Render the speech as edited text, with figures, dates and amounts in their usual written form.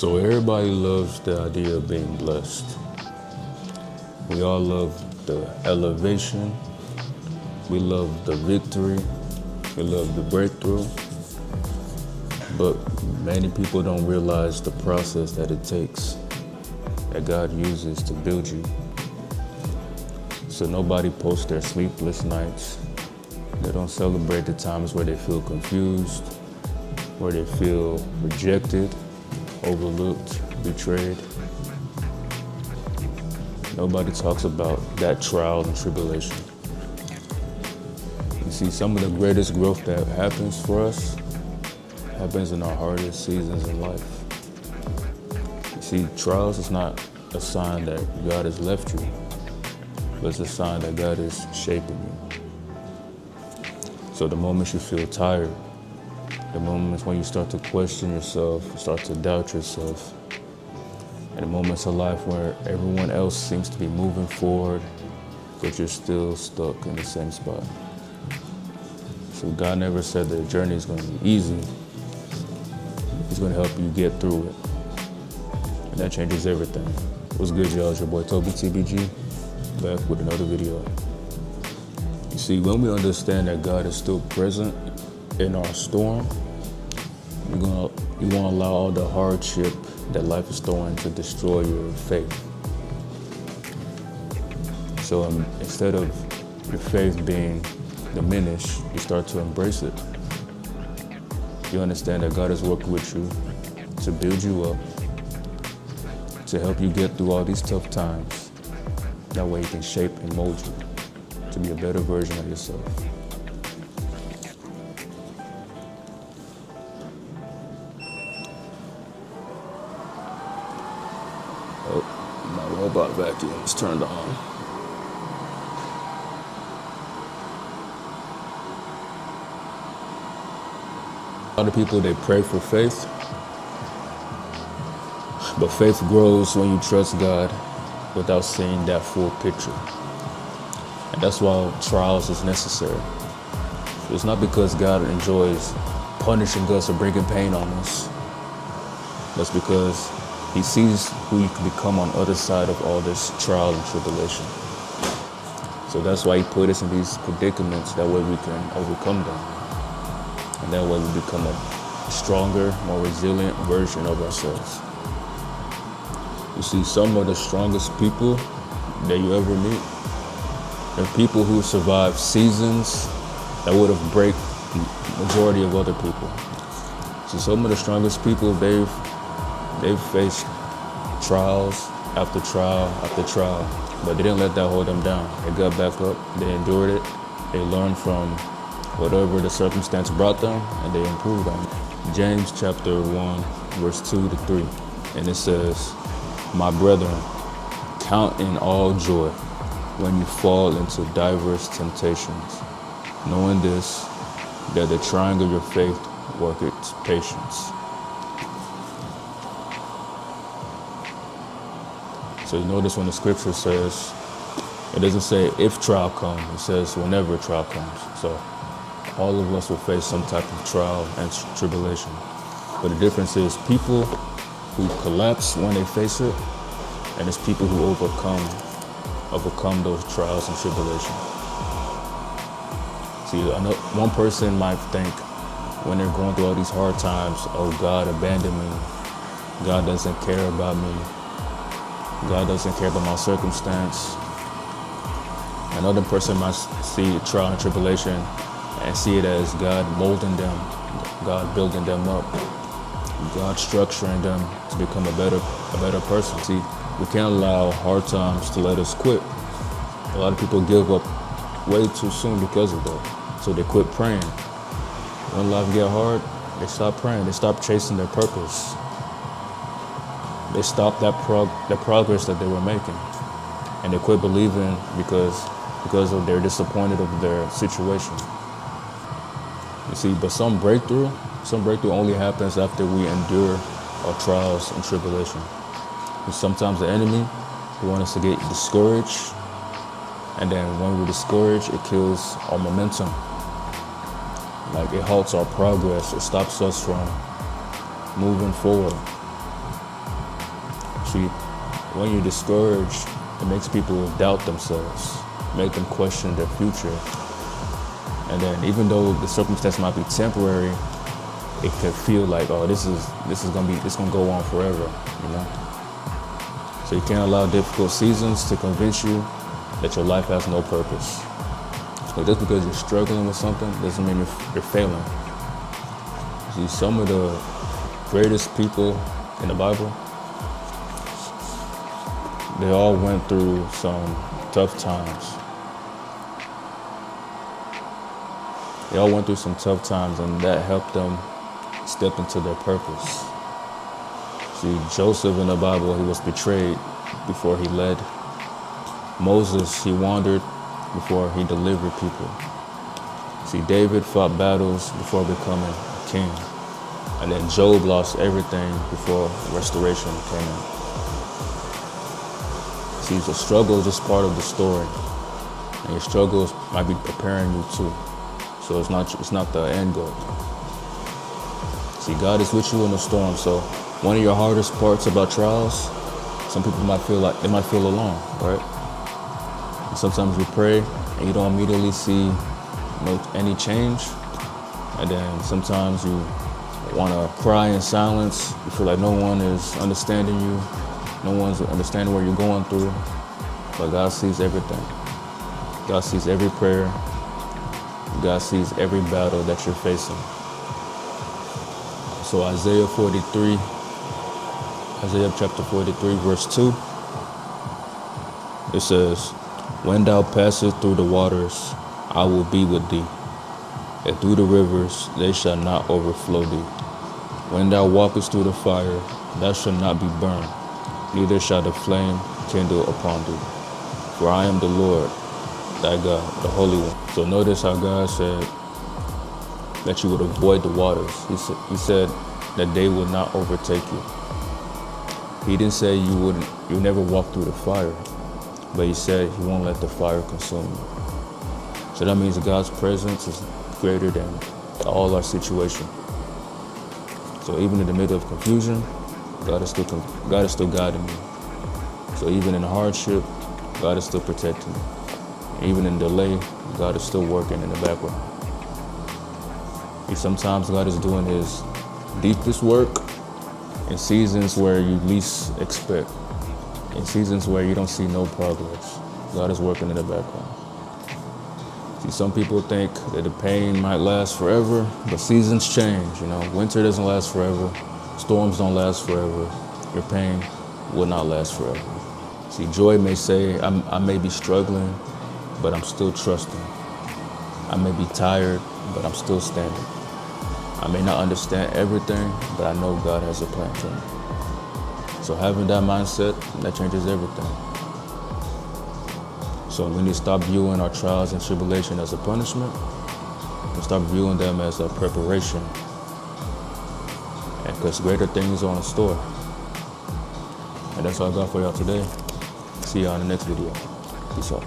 So everybody loves the idea of being blessed. We all love the elevation. We love the victory. We love the breakthrough. But many people don't realize the process that it takes, that God uses to build you. So nobody posts their sleepless nights. They don't celebrate the times where they feel confused, where they feel rejected, overlooked, betrayed. Nobody talks about that trial and tribulation. You see, some of the greatest growth that happens for us happens in our hardest seasons in life. You see, trials is not a sign that God has left you, but it's a sign that God is shaping you. So the moments you feel tired, the moments when you start to question yourself, start to doubt yourself, and the moments of life where everyone else seems to be moving forward, but you're still stuck in the same spot. So God never said the journey is going to be easy. He's going to help you get through it. And that changes everything. What's good, y'all? It's your boy Tobi, TBG, back with another video. You see, when we understand that God is still present in our storm, you won't allow all the hardship that life is throwing to destroy your faith. So instead of your faith being diminished, you start to embrace it. You understand that God is working with you to build you up, to help you get through all these tough times. That way He can shape and mold you to be a better version of yourself. Oh, my robot vacuum is turned on. A lot of people, they pray for faith, but faith grows when you trust God without seeing that full picture. And that's why trials is necessary. It's not because God enjoys punishing us or bringing pain on us. That's because He sees who you can become on the other side of all this trial and tribulation. So that's why He put us in these predicaments, that way we can overcome them. And that way we become a stronger, more resilient version of ourselves. You see, some of the strongest people that you ever meet are people who survive seasons that would have break the majority of other people. So some of the strongest people, they've faced trials after trial after trial, but they didn't let that hold them down. They got back up, they endured it, they learned from whatever the circumstance brought them, and they improved on it. James chapter 1, verse 2 to 3, and it says, "My brethren, count in all joy when you fall into diverse temptations, knowing this, that the trying of your faith worketh patience." So you notice when the scripture says, it doesn't say if trial comes, it says whenever trial comes. So all of us will face some type of trial and tribulation. But the difference is people who collapse when they face it, and it's people who overcome those trials and tribulations. See, I know one person might think when they're going through all these hard times, oh, God abandoned me. God doesn't care about me. God doesn't care about my circumstance. Another person might see trial and tribulation and see it as God molding them, God building them up, God structuring them to become a better person. See, we can't allow hard times to let us quit. A lot of people give up way too soon because of that. So they quit praying. When life get hard, they stop praying. They stop chasing their purpose. They stop that progress that they were making. And they quit believing because of they're disappointed of their situation. You see, but some breakthrough only happens after we endure our trials and tribulation. And sometimes the enemy wants us to get discouraged, and then when we're discouraged, it kills our momentum. Like it halts our progress, it stops us from moving forward. See, when you're discouraged, it makes people doubt themselves, make them question their future. And then even though the circumstance might be temporary, it could feel like, oh, this is gonna go on forever, you know? So you can't allow difficult seasons to convince you that your life has no purpose. So just because you're struggling with something doesn't mean you're failing. See, some of the greatest people in the Bible, they all went through some tough times. They all went through some tough times, and that helped them step into their purpose. See, Joseph in the Bible, he was betrayed before he led. Moses, he wandered before he delivered people. See, David fought battles before becoming a king. And then Job lost everything before restoration came in. See, the struggle is just part of the story. And your struggles might be preparing you too. So it's not the end goal. See, God is with you in the storm. So one of your hardest parts about trials, some people might feel alone, right? And sometimes you pray and you don't immediately see any change. And then sometimes you want to cry in silence. You feel like no one is understanding you. No one's understanding what you're going through. But God sees everything. God sees every prayer. God sees every battle that you're facing. So Isaiah chapter 43, verse 2, it says, "When thou passest through the waters, I will be with thee, and through the rivers they shall not overflow thee. When thou walkest through the fire, thou shalt not be burned, neither shall the flame kindle upon thee. For I am the Lord, thy God, the Holy One." So notice how God said that you would avoid the waters. He said that they would not overtake you. He didn't say you never walk through the fire, but he said he won't let the fire consume you. So that means God's presence is greater than all our situation. So even in the middle of confusion, God is still guiding you. So even in hardship, God is still protecting you. Even in delay, God is still working in the background. Sometimes God is doing his deepest work in seasons where you least expect, in seasons where you don't see no progress. God is working in the background. See, some people think that the pain might last forever, but seasons change, you know. Winter doesn't last forever. Storms don't last forever. Your pain will not last forever. See, joy may say, I may be struggling, but I'm still trusting. I may be tired, but I'm still standing. I may not understand everything, but I know God has a plan for me. So having that mindset, that changes everything. So we need to stop viewing our trials and tribulation as a punishment, and start viewing them as a preparation. And because greater things are in store. And that's all I got for y'all today. See y'all in the next video. Peace out.